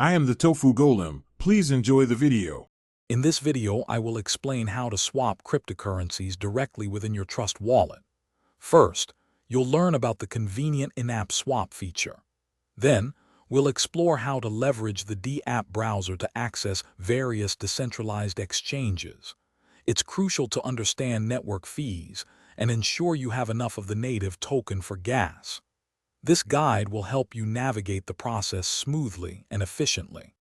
I am the Tofu Golem. Please enjoy the video. In this video, I will explain how to swap cryptocurrencies directly within your Trust wallet. First, you'll learn about the convenient in-app swap feature. Then, we'll explore how to leverage the D-app browser to access various decentralized exchanges. It's crucial to understand network fees and ensure you have enough of the native token for gas. This guide will help you navigate the process smoothly and efficiently.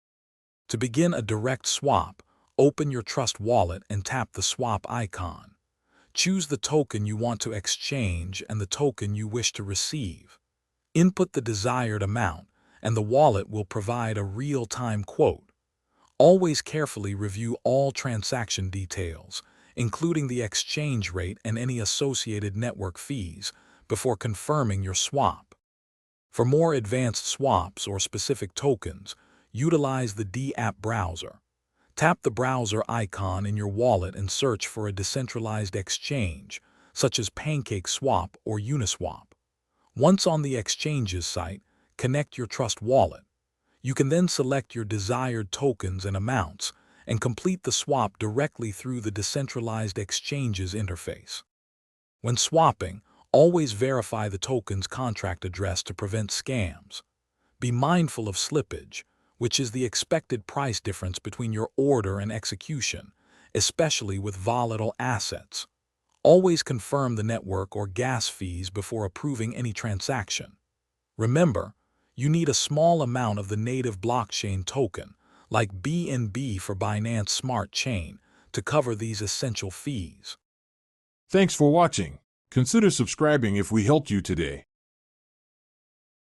To begin a direct swap, open your Trust wallet and tap the swap icon. Choose the token you want to exchange and the token you wish to receive. Input the desired amount, and the wallet will provide a real-time quote. Always carefully review all transaction details, including the exchange rate and any associated network fees, before confirming your swap. For more advanced swaps or specific tokens, utilize the D-app browser. Tap the browser icon in your wallet and search for a decentralized exchange, such as PancakeSwap or Uniswap. Once on the exchange's site, connect your Trust wallet. You can then select your desired tokens and amounts and complete the swap directly through the decentralized exchange's interface. When swapping, always verify the token's contract address to prevent scams. Be mindful of slippage, which is the expected price difference between your order and execution, especially with volatile assets. Always confirm the network or gas fees before approving any transaction. Remember, you need a small amount of the native blockchain token, like BNB for Binance Smart Chain, to cover these essential fees. Thanks for watching. Consider subscribing if we helped you today.